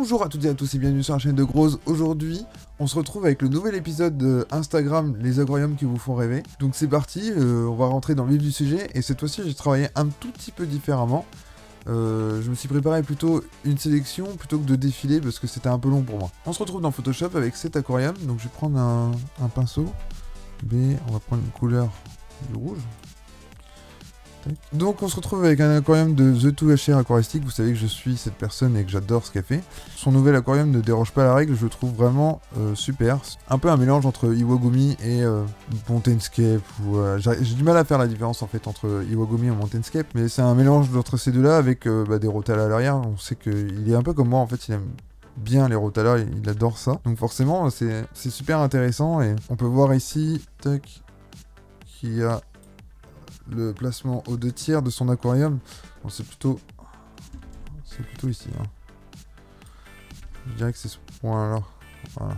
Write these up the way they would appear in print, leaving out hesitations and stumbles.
Bonjour à toutes et à tous et bienvenue sur la chaîne de Grose. Aujourd'hui, on se retrouve avec le nouvel épisode de Instagram, les aquariums qui vous font rêver. Donc c'est parti, on va rentrer dans le vif du sujet. Et cette fois-ci, j'ai travaillé un tout petit peu différemment. Je me suis préparé plutôt une sélection plutôt que de défiler parce que c'était un peu long pour moi. On se retrouve dans Photoshop avec cet aquarium. Donc je vais prendre un pinceau. On va prendre une couleur du rouge. Donc on se retrouve avec un aquarium de The2HR Aquaristique. Vous savez que je suis cette personne et que j'adore ce qu'elle fait. Son nouvel aquarium ne déroge pas à la règle, je le trouve vraiment super. Un peu un mélange entre Iwagumi et Mountainscape. J'ai du mal à faire la différence en fait entre Iwagumi et Mountainscape, mais c'est un mélange entre ces deux-là avec des rotalas à l'arrière. On sait qu'il est un peu comme moi en fait, il aime bien les rotalas, il adore ça. Donc forcément c'est super intéressant et on peut voir ici qu'il y a le placement aux 2/3 de son aquarium. Bon, c'est plutôt ici. Hein. Je dirais que c'est ce point-là. Voilà.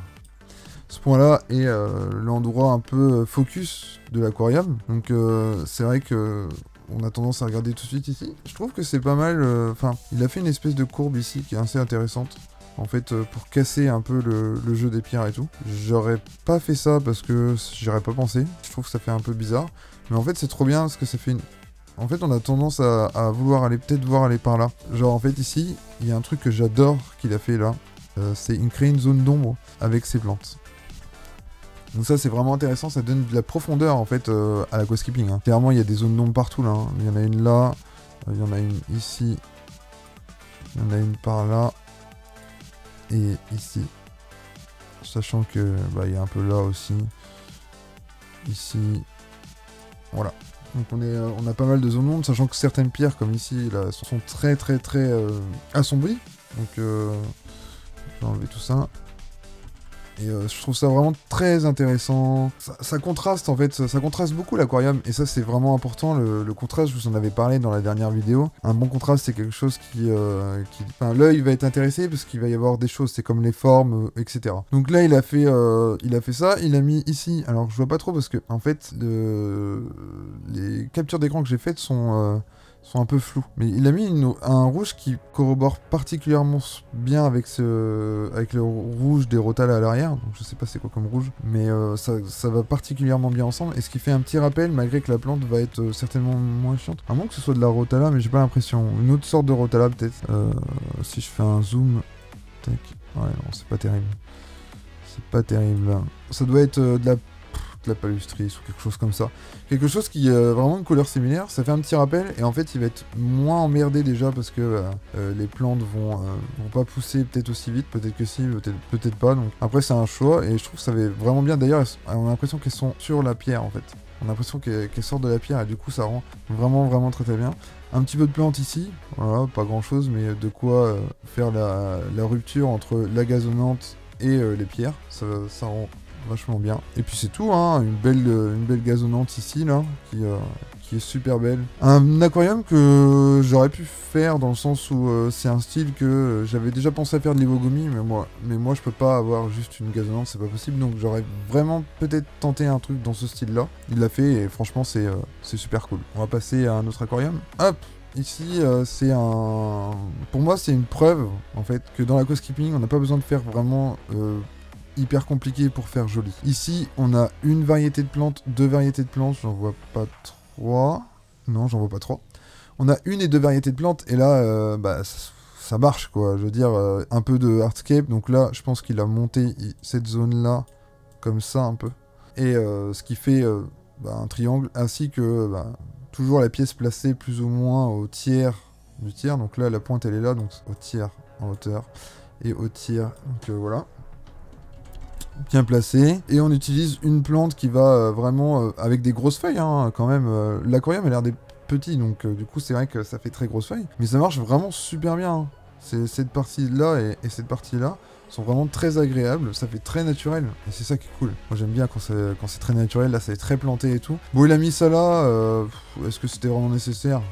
Ce point-là est l'endroit un peu focus de l'aquarium. Donc c'est vrai que on a tendance à regarder tout de suite ici. Je trouve que c'est pas mal. Enfin, il a fait une espèce de courbe ici qui est assez intéressante. En fait, pour casser un peu le jeu des pierres et tout. J'aurais pas fait ça parce que j'aurais pas pensé. Je trouve que ça fait un peu bizarre. Mais en fait, c'est trop bien parce que ça fait une... En fait, on a tendance à vouloir peut-être voir aller par là. Genre, en fait, ici, il y a un truc que j'adore qu'il a fait là. C'est créer une zone d'ombre avec ses plantes. Donc ça, c'est vraiment intéressant. Ça donne de la profondeur, en fait, à l'aquascaping. Hein. Clairement, il y a des zones d'ombre partout, là. Hein. Il y en a une là. Il y en a une ici. Il y en a une par là. Et ici. Sachant que, il y a un peu là aussi. Ici. Voilà. Donc on a pas mal de zones d'ombre, sachant que certaines pierres, comme ici, là, sont très assombries. Donc je vais enlever tout ça. Et je trouve ça vraiment très intéressant. Ça contraste en fait, ça contraste beaucoup l'aquarium. Et ça c'est vraiment important, le contraste, je vous en avais parlé dans la dernière vidéo. Un bon contraste c'est quelque chose enfin, l'œil va être intéressé parce qu'il va y avoir des choses, c'est comme les formes, etc. Donc là il a fait ça, il a mis ici, alors je vois pas trop parce que en fait les captures d'écran que j'ai faites sont un peu flous. Mais il a mis un rouge qui corrobore particulièrement bien avec le rouge des rotalas à l'arrière. Donc je sais pas c'est quoi comme rouge. Mais ça va particulièrement bien ensemble. Et ce qui fait un petit rappel, malgré que la plante va être certainement moins chiante. À moins que ce soit de la rotala, mais j'ai pas l'impression. Une autre sorte de rotala peut-être. Si je fais un zoom. Tac. Ouais, non, c'est pas terrible. C'est pas terrible. Ça doit être de la palustris ou quelque chose comme ça. Quelque chose qui a vraiment une couleur similaire, ça fait un petit rappel et en fait il va être moins emmerdé déjà parce que les plantes vont pas pousser peut-être aussi vite, peut-être que si, peut-être pas. Donc après c'est un choix et je trouve que ça va vraiment bien. D'ailleurs on a l'impression qu'elles sont sur la pierre en fait. On a l'impression qu'elles sortent de la pierre et du coup ça rend vraiment très bien. Un petit peu de plantes ici, voilà, pas grand chose mais de quoi faire la rupture entre la gazonnante et les pierres, ça rend vachement bien. Et puis c'est tout, hein, une belle gazonnante ici, là, qui est super belle. Un aquarium que j'aurais pu faire dans le sens où c'est un style que j'avais déjà pensé à faire de l'Iwagumi, mais moi je peux pas avoir juste une gazonnante, c'est pas possible, donc j'aurais vraiment peut-être tenté un truc dans ce style-là. Il l'a fait et franchement c'est super cool. On va passer à un autre aquarium. Hop! Ici, pour moi, c'est une preuve, en fait, que dans l'aquascaping, on n'a pas besoin de faire vraiment hyper compliqué pour faire joli. Ici, on a une variété de plantes, deux variétés de plantes, j'en vois pas trois. Non, j'en vois pas trois. On a une et deux variétés de plantes, et là, ça marche, quoi. Je veux dire, un peu de hardscape, donc là, je pense qu'il a monté cette zone-là, comme ça, un peu. Et ce qui fait un triangle, ainsi que toujours la pièce placée plus ou moins au tiers du tiers. Donc là, la pointe, elle est là, donc au tiers en hauteur, et au tiers, donc voilà. Bien placé, et on utilise une plante qui va vraiment avec des grosses feuilles hein, quand même. L'aquarium a l'air des petits, donc du coup c'est vrai que ça fait très grosses feuilles, mais ça marche vraiment super bien. Hein. Cette partie-là et cette partie-là sont vraiment très agréables, ça fait très naturel, et c'est ça qui est cool. Moi j'aime bien quand c'est très naturel, là c'est très planté et tout. Bon, il a mis ça là, est-ce que c'était vraiment nécessaire?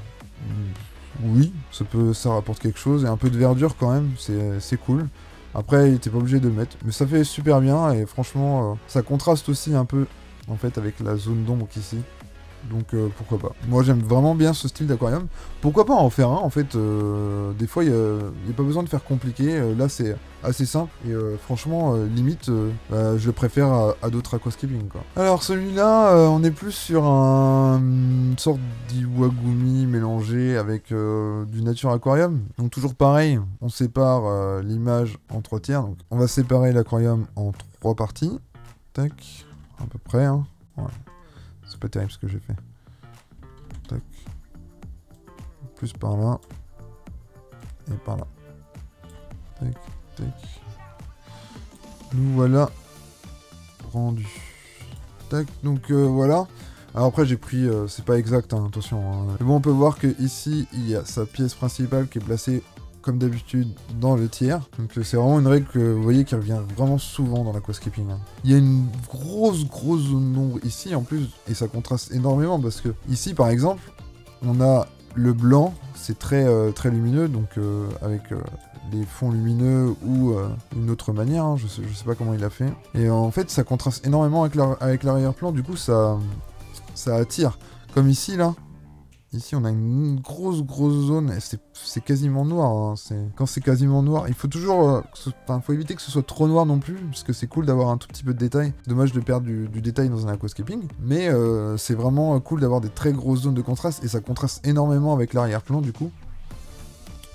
Oui, ça rapporte quelque chose, et un peu de verdure quand même, c'est cool. Après, il était pas obligé de le mettre, mais ça fait super bien et franchement, ça contraste aussi un peu en fait avec la zone d'ombre qu'ici. Donc pourquoi pas. Moi j'aime vraiment bien ce style d'aquarium. Pourquoi pas en faire un en fait. Des fois il n'y a pas besoin de faire compliqué. Là c'est assez simple. Et franchement limite je le préfère à d'autres aquascaping quoi. Alors celui-là on est plus sur une sorte d'iwagumi mélangé avec du nature aquarium. Donc toujours pareil. On sépare l'image en 3 tiers. Donc on va séparer l'aquarium en 3 parties. Tac. À peu près hein. Voilà. C'est pas terrible ce que j'ai fait. Tac. Plus par là. Et par là. Tac, tac. Nous voilà rendu. Tac, donc voilà. Alors après j'ai pris, c'est pas exact, hein, attention. Hein. Mais bon, on peut voir que ici il y a sa pièce principale qui est placée comme d'habitude dans le tiers. Donc c'est vraiment une règle que vous voyez qui revient vraiment souvent dans l'aquascaping. Hein. Il y a une grosse zone d'ombre ici en plus, et ça contraste énormément parce que ici par exemple, on a le blanc, c'est très lumineux, donc avec des fonds lumineux ou une autre manière, hein, je sais pas comment il a fait. Et en fait ça contraste énormément avec l'arrière-plan, du coup ça attire. Comme ici là. Ici, on a une grosse zone, et c'est quasiment noir. Hein. Quand c'est quasiment noir, il faut toujours... faut éviter que ce soit trop noir non plus, parce que c'est cool d'avoir un tout petit peu de détail. Dommage de perdre du détail dans un aquascaping. Mais c'est vraiment cool d'avoir des très grosses zones de contraste, et ça contraste énormément avec l'arrière-plan, du coup.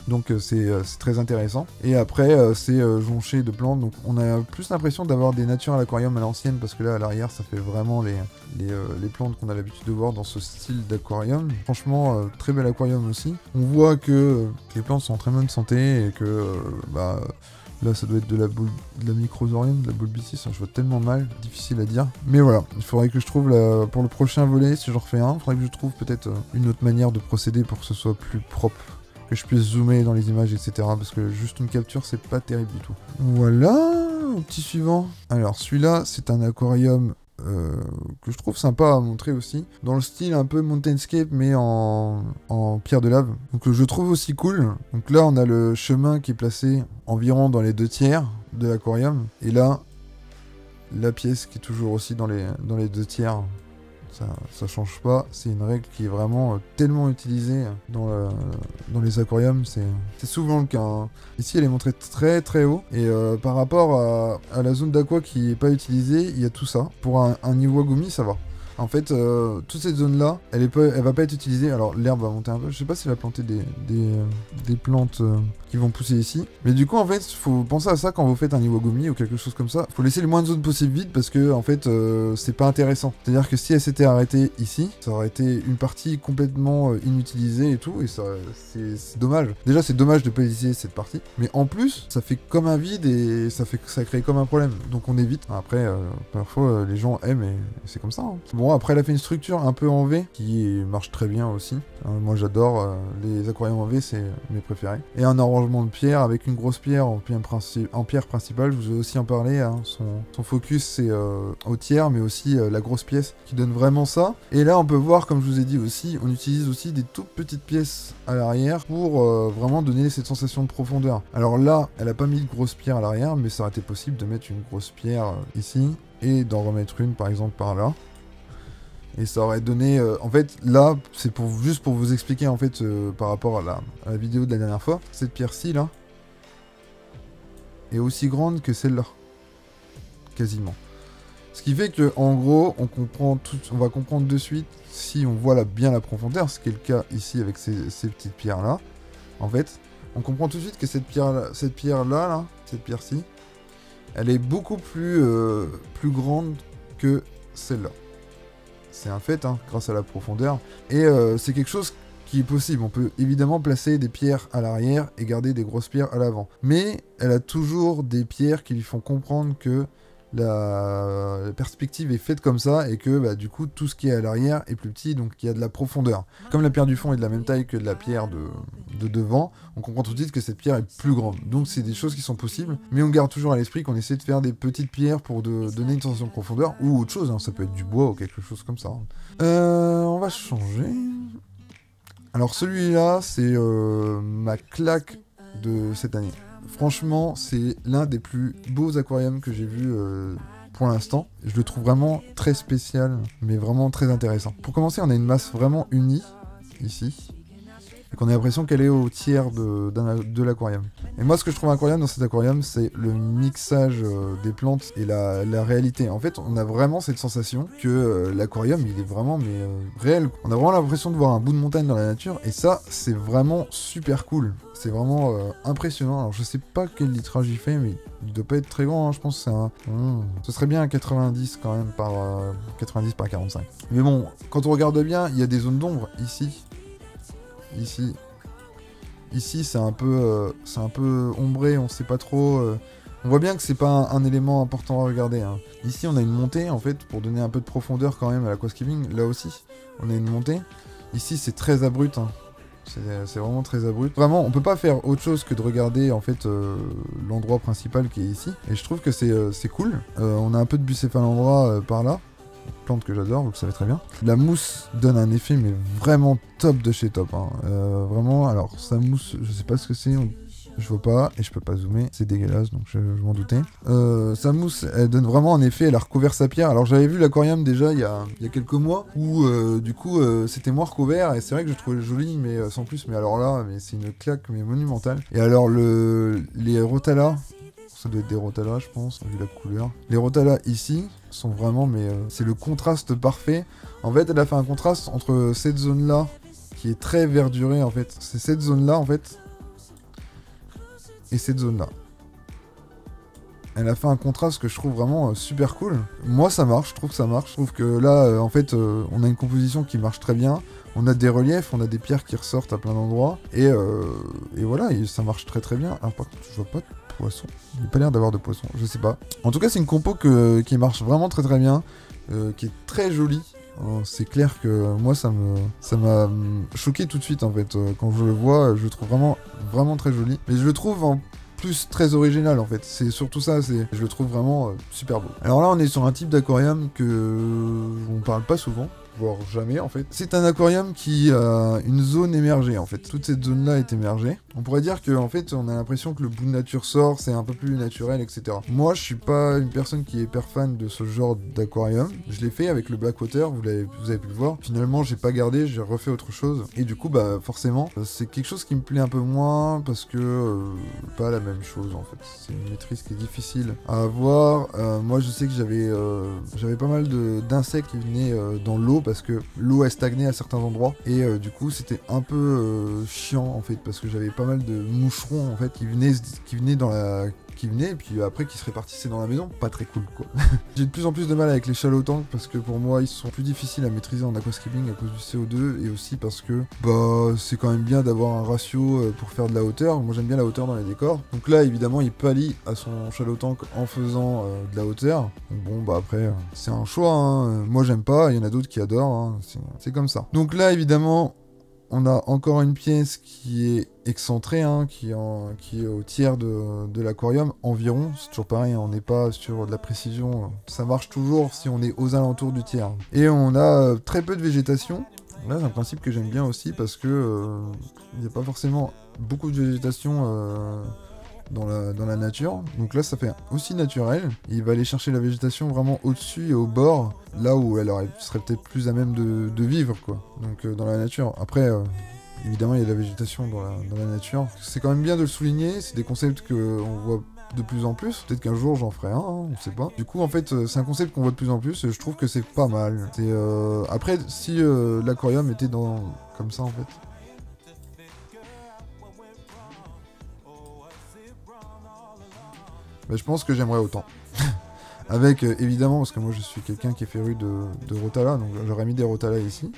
Donc c'est très intéressant. Et après c'est jonché de plantes, donc on a plus l'impression d'avoir des natures à l'aquarium à l'ancienne, parce que là à l'arrière ça fait vraiment les plantes qu'on a l'habitude de voir dans ce style d'aquarium. Franchement très bel aquarium aussi. On voit que les plantes sont en très bonne santé et que là ça doit être de la microsorium, de la bulbicis, je vois tellement mal, difficile à dire. Mais voilà, il faudrait que je trouve pour le prochain volet, si j'en refais un, il faudrait que je trouve peut-être une autre manière de procéder pour que ce soit plus propre. Que je puisse zoomer dans les images, etc. Parce que juste une capture, c'est pas terrible du tout. Voilà, au petit suivant. Alors celui-là, c'est un aquarium que je trouve sympa à montrer aussi. Dans le style un peu Mountainscape, mais en pierre de lave. Donc je trouve aussi cool. Donc là, on a le chemin qui est placé environ dans les 2 tiers de l'aquarium. Et là, la pièce qui est toujours aussi dans les 2 tiers. Ça change pas, c'est une règle qui est vraiment tellement utilisée dans les aquariums, c'est souvent le cas. Hein. Ici elle est montrée très haut, et par rapport à la zone d'aqua qui est pas utilisée, il y a tout ça. Pour un iwagumi ça va. En fait, toute cette zone-là, elle va pas être utilisée. Alors, l'herbe va monter un peu. Je sais pas si elle va planter des plantes qui vont pousser ici. Mais du coup, en fait, faut penser à ça quand vous faites un iwagumi ou quelque chose comme ça. Faut laisser le moins de zones possible vide parce que, en fait, c'est pas intéressant. C'est-à-dire que si elle s'était arrêtée ici, ça aurait été une partie complètement inutilisée et tout. Et ça, c'est dommage. Déjà, c'est dommage de pas utiliser cette partie. Mais en plus, ça fait comme un vide et ça crée comme un problème. Donc, on évite. Après, parfois, les gens aiment et c'est comme ça. Hein. Bon, après, elle a fait une structure un peu en V qui marche très bien aussi. Moi, j'adore les aquariums en V, c'est mes préférés. Et un arrangement de pierre avec une grosse pierre en pierre principale. Je vous ai aussi en parlé. Hein. Son focus, c'est au tiers, mais aussi la grosse pièce qui donne vraiment ça. Et là, on peut voir, comme je vous ai dit aussi, on utilise aussi des toutes petites pièces à l'arrière pour vraiment donner cette sensation de profondeur. Alors là, elle a pas mis de grosse pierre à l'arrière, mais ça aurait été possible de mettre une grosse pierre ici et d'en remettre une, par exemple, par là. Et ça aurait donné... en fait, là, c'est juste pour vous expliquer, en fait, par rapport à la vidéo de la dernière fois. Cette pierre-ci, là, est aussi grande que celle-là. Quasiment. Ce qui fait que, en gros, on va comprendre de suite, si on voit bien la profondeur, ce qui est le cas ici avec ces petites pierres-là. En fait, on comprend tout de suite que cette pierre-là, cette pierre-ci, elle est beaucoup plus grande que celle-là. C'est un fait, hein, grâce à la profondeur. Et c'est quelque chose qui est possible. On peut évidemment placer des pierres à l'arrière et garder des grosses pierres à l'avant. Mais elle a toujours des pierres qui lui font comprendre que la perspective est faite comme ça et que du coup tout ce qui est à l'arrière est plus petit, donc il y a de la profondeur. Comme la pierre du fond est de la même taille que de la pierre de devant, on comprend tout de suite que cette pierre est plus grande. Donc c'est des choses qui sont possibles, mais on garde toujours à l'esprit qu'on essaie de faire des petites pierres pour donner une sensation de profondeur ou autre chose, hein. Ça peut être du bois ou quelque chose comme ça. On va changer. Alors celui-là c'est ma claque de cette année. Franchement, c'est l'un des plus beaux aquariums que j'ai vu pour l'instant. Je le trouve vraiment très spécial, mais vraiment très intéressant. Pour commencer, on a une masse vraiment unie, ici. Et qu'on a l'impression qu'elle est au tiers de l'aquarium. Et moi, ce que je trouve incroyable dans cet aquarium, c'est le mixage des plantes et la réalité. En fait, on a vraiment cette sensation que l'aquarium, il est vraiment réel. On a vraiment l'impression de voir un bout de montagne dans la nature, et ça, c'est vraiment super cool. C'est vraiment impressionnant. Alors, je sais pas quel litrage il fait, mais il doit pas être très grand, hein. Je pense que c'est un... Ce serait bien un 90 quand même, 90 par 45. Mais bon, quand on regarde bien, il y a des zones d'ombre ici. Ici, c'est un peu ombré, on sait pas trop. On voit bien que c'est pas un élément important à regarder, hein. Ici, on a une montée, en fait, pour donner un peu de profondeur quand même à l'aquascaping. Là aussi, on a une montée. Ici, c'est très abrupt, hein. C'est vraiment très abrupt. Vraiment, on peut pas faire autre chose que de regarder, en fait, l'endroit principal qui est ici. Et je trouve que c'est cool. On a un peu de Bucephalandra par là. Plante que j'adore, vous le savez très bien. La mousse donne un effet mais vraiment top de chez top, hein. Vraiment, alors sa mousse, je sais pas ce que c'est, je vois pas et je peux pas zoomer, c'est dégueulasse donc je m'en doutais. Sa mousse, elle donne vraiment un effet, elle a recouvert sa pierre. Alors j'avais vu l'aquarium déjà il y a quelques mois où du coup c'était moins recouvert et c'est vrai que je trouvais joli mais sans plus. Mais alors là, mais c'est une claque mais monumentale. Et alors les Rotala, ça doit être des Rotala je pense, vu la couleur. Les Rotala ici sont vraiment, mais c'est le contraste parfait. En fait, elle a fait un contraste entre cette zone-là, qui est très verdurée en fait. C'est cette zone-là en fait, et cette zone-là. Elle a fait un contraste que je trouve vraiment super cool. Moi, ça marche, je trouve que ça marche. Je trouve que là, en fait, on a une composition qui marche très bien. On a des reliefs, on a des pierres qui ressortent à plein d'endroits. Et voilà, et ça marche très très bien. Alors par contre, je vois pas de poisson. Il n'a pas l'air d'avoir de poisson, je sais pas. En tout cas, c'est une compo qui marche vraiment très très bien. Qui est très jolie. C'est clair que moi, ça m'a choqué tout de suite en fait. Quand je le vois, je le trouve vraiment, vraiment très joli. Mais je le trouve en plus très original en fait, c'est surtout ça, je le trouve vraiment super beau. Alors là on est sur un type d'aquarium que on parle pas souvent, voire jamais en fait. C'est un aquarium qui a une zone émergée en fait, toute cette zone là est émergée. On pourrait dire que en fait on a l'impression que le bout de nature sort, c'est un peu plus naturel, etc. Moi je suis pas une personne qui est hyper fan de ce genre d'aquarium. Je l'ai fait avec le Blackwater, vous avez pu le voir. Finalement j'ai pas gardé, j'ai refait autre chose. Et du coup bah forcément c'est quelque chose qui me plaît un peu moins parce que pas la même chose en fait. C'est une maîtrise qui est difficile à avoir. Moi je sais que j'avais pas mal d'insectes qui venaient dans l'eau parce que l'eau a stagné à certains endroits et du coup c'était un peu chiant en fait parce que j'avais pas mal de moucherons en fait qui venaient et puis après qui se répartissaient dans la maison, pas très cool quoi. J'ai de plus en plus de mal avec les shallow tanks parce que pour moi ils sont plus difficiles à maîtriser en aquascaping à cause du CO2 et aussi parce que bah c'est quand même bien d'avoir un ratio pour faire de la hauteur. Moi j'aime bien la hauteur dans les décors. Donc là évidemment il pallie à son shallow tank en faisant de la hauteur. Donc bon bah après c'est un choix, hein. Moi j'aime pas, il y en a d'autres qui adorent, hein. C'est comme ça. Donc là évidemment on a encore une pièce qui est excentrée, hein, qui est au tiers de l'aquarium environ. C'est toujours pareil, hein, on n'est pas sur de la précision. Ça marche toujours si on est aux alentours du tiers. Et on a très peu de végétation. Là, c'est un principe que j'aime bien aussi parce que il n'y a pas forcément beaucoup de végétation dans la nature. Donc là, ça fait aussi naturel. Et il va aller chercher la végétation vraiment au-dessus et au bord, là où elle serait peut-être plus à même de vivre, quoi. Donc dans la nature. Après, évidemment, il y a de la végétation dans la nature. C'est quand même bien de le souligner. C'est des concepts qu'on voit de plus en plus. Peut-être qu'un jour, j'en ferai un, hein, on sait pas. Du coup, en fait, c'est un concept qu'on voit de plus en plus et je trouve que c'est pas mal. Après, si l'aquarium était comme ça, en fait. Bah, je pense que j'aimerais autant. Avec, évidemment, parce que moi je suis quelqu'un qui est féru de Rotala, donc j'aurais mis des Rotala ici,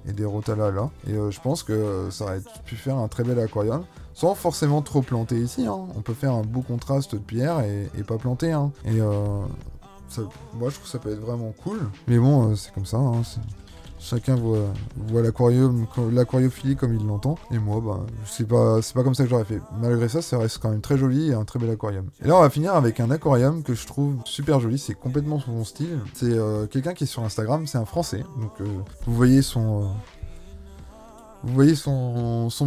et des Rotala là, et je pense que ça aurait pu faire un très bel aquarium, sans forcément trop planter ici, hein. On peut faire un beau contraste de pierre et pas planter, hein. Et moi je trouve que ça peut être vraiment cool, mais bon, c'est comme ça, hein, chacun voit l'aquariophilie comme il l'entend. Et moi, bah, c'est pas comme ça que j'aurais fait. Malgré ça, ça reste quand même très joli et un très bel aquarium. Et là, on va finir avec un aquarium que je trouve super joli. C'est complètement son style. C'est quelqu'un qui est sur Instagram. C'est un Français. Donc, vous voyez son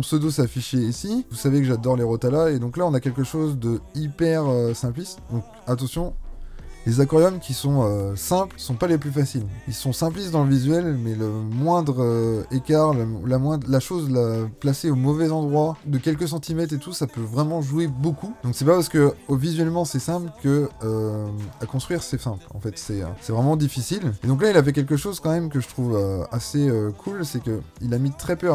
pseudo s'afficher ici. Vous savez que j'adore les Rotala. Et donc là, on a quelque chose de hyper simpliste. Donc, attention. Les aquariums qui sont simples sont pas les plus faciles. Ils sont simplistes dans le visuel, mais le moindre écart, la chose placée au mauvais endroit, de quelques centimètres et tout, ça peut vraiment jouer beaucoup. Donc c'est pas parce que visuellement c'est simple que à construire c'est simple. En fait c'est vraiment difficile. Et donc là il a fait quelque chose quand même que je trouve assez cool, c'est que il a mis très peu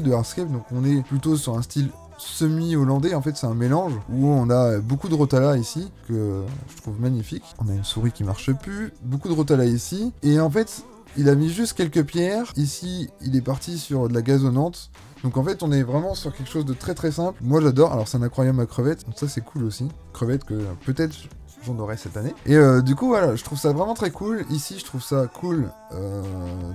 de hardscape, donc on est plutôt sur un style semi-hollandais. En fait c'est un mélange où on a beaucoup de rotala ici que je trouve magnifique. On a une souris qui marche plus, beaucoup de rotala ici, et en fait il a mis juste quelques pierres. Ici il est parti sur de la gazonnante. Donc en fait on est vraiment sur quelque chose de très très simple. Moi j'adore. Alors c'est un aquarium à crevettes, donc ça c'est cool aussi. Crevettes que peut-être j'en aurai cette année. Et du coup voilà, je trouve ça vraiment très cool. Ici je trouve ça cool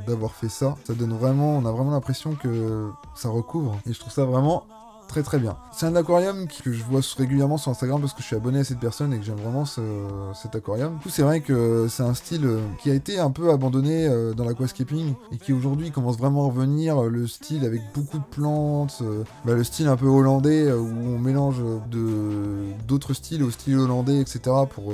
d'avoir fait ça. Ça donne vraiment, on a vraiment l'impression que ça recouvre. Et je trouve ça vraiment très très bien. C'est un aquarium que je vois régulièrement sur Instagram parce que je suis abonné à cette personne et que j'aime vraiment cet aquarium. Du coup c'est vrai que c'est un style qui a été un peu abandonné dans l'aquascaping et qui aujourd'hui commence vraiment à revenir, le style avec beaucoup de plantes, le style un peu hollandais où on mélange d'autres styles au style hollandais, etc. pour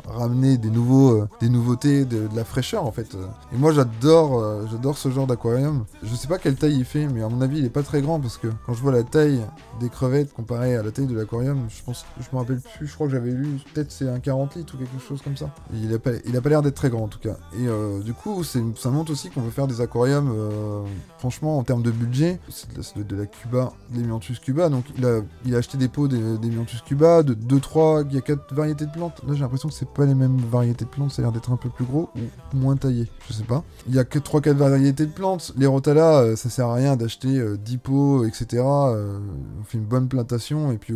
ramener des nouveautés, de la fraîcheur en fait. Et moi j'adore ce genre d'aquarium. Je sais pas quelle taille il fait, mais à mon avis il est pas très grand parce que quand je vois la taille des crevettes comparé à la taille de l'aquarium, je me rappelle plus, je crois que j'avais lu, peut-être c'est un 40 litres ou quelque chose comme ça. Et il a pas l'air d'être très grand en tout cas. Et du coup, ça montre aussi qu'on veut faire des aquariums, franchement, en termes de budget, c'est de la Cuba, des Mianthus Cuba, donc il a acheté des pots des Mianthus Cuba, de 2-3, il y a 4 variétés de plantes. Là j'ai l'impression que c'est pas les mêmes variétés de plantes, ça a l'air d'être un peu plus gros ou moins taillé, je sais pas. Il y a que 3-4 variétés de plantes. Les rotala, ça sert à rien d'acheter 10 pots, etc. On fait une bonne plantation et puis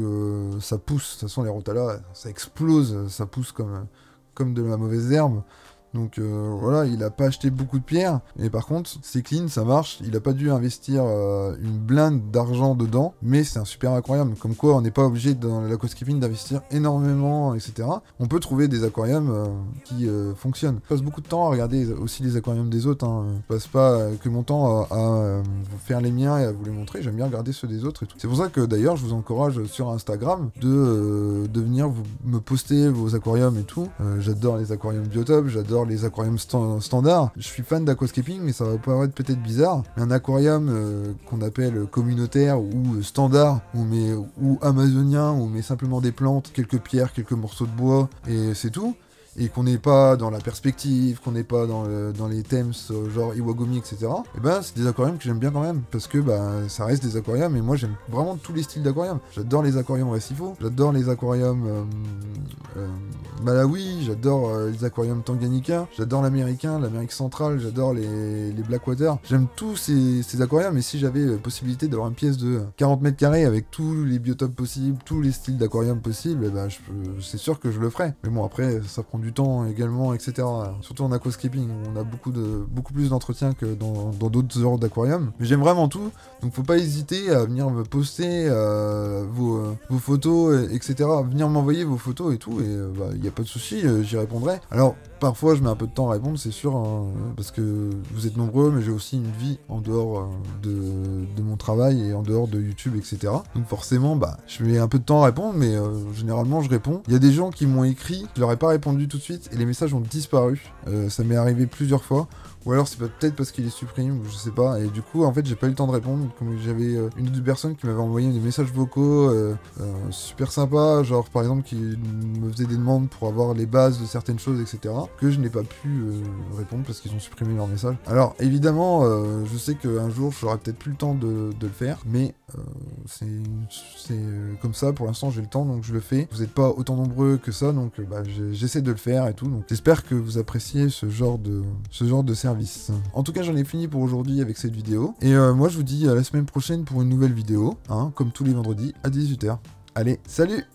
ça pousse. De toute façon les rotala ça explose, ça pousse comme de la mauvaise herbe. Donc voilà, il a pas acheté beaucoup de pierres, et par contre c'est clean, ça marche, il a pas dû investir une blinde d'argent dedans, mais c'est un super aquarium, comme quoi on n'est pas obligé dans l'aquascaping d'investir énormément, etc. On peut trouver des aquariums qui fonctionnent. Je passe beaucoup de temps à regarder aussi les aquariums des autres, hein. Je passe pas que mon temps à vous faire les miens et à vous les montrer, j'aime bien regarder ceux des autres et tout. C'est pour ça que d'ailleurs je vous encourage sur Instagram de venir me poster vos aquariums et tout. J'adore les aquariums Biotop, j'adore les aquariums standards. Je suis fan d'aquascaping, mais ça va paraître peut-être bizarre. Mais un aquarium qu'on appelle communautaire ou standard, ou amazonien, où on met simplement des plantes, quelques pierres, quelques morceaux de bois, et c'est tout. Et qu'on n'est pas dans la perspective, qu'on n'est pas dans les thèmes genre Iwagumi, etc. Et ben c'est des aquariums que j'aime bien quand même, parce que ça reste des aquariums, et moi j'aime vraiment tous les styles d'aquariums. J'adore les aquariums récifaux, j'adore les aquariums Malawi, j'adore les aquariums Tanganyika, j'adore l'américain, l'Amérique centrale, j'adore les Blackwater. J'aime tous ces aquariums, et si j'avais possibilité d'avoir une pièce de 40 mètres carrés avec tous les biotopes possibles, tous les styles d'aquarium possibles, c'est sûr que je le ferais. Mais bon, après ça prend du temps également, etc. Surtout en aquascaping, où on a beaucoup plus d'entretien que dans d'autres genres d'aquarium. Mais j'aime vraiment tout, donc faut pas hésiter à venir me poster vos photos, etc. Venir m'envoyer vos photos et tout, et il n'y a pas de souci, j'y répondrai. Alors parfois je mets un peu de temps à répondre, c'est sûr, hein, parce que vous êtes nombreux, mais j'ai aussi une vie en dehors de mon travail et en dehors de YouTube, etc. Donc forcément, je mets un peu de temps à répondre, mais généralement je réponds. Il y a des gens qui m'ont écrit, je leur ai pas répondu tout de suite, et les messages ont disparu. Ça m'est arrivé plusieurs fois. Ou alors c'est peut-être parce qu'il est supprimé, je sais pas. Et du coup, en fait, j'ai pas eu le temps de répondre. Comme j'avais une ou deux personnes qui m'avaient envoyé des messages vocaux super sympas, genre par exemple qui me faisaient des demandes pour avoir les bases de certaines choses, etc. Que je n'ai pas pu répondre parce qu'ils ont supprimé leur message. Alors évidemment, je sais qu'un jour j'aurai peut-être plus le temps de le faire, mais c'est comme ça. Pour l'instant, j'ai le temps, donc je le fais. Vous n'êtes pas autant nombreux que ça, donc j'essaie de le faire et tout. Donc j'espère que vous appréciez ce genre de service. En tout cas, j'en ai fini pour aujourd'hui avec cette vidéo. Et moi, je vous dis à la semaine prochaine pour une nouvelle vidéo, hein, comme tous les vendredis à 18h. Allez, salut!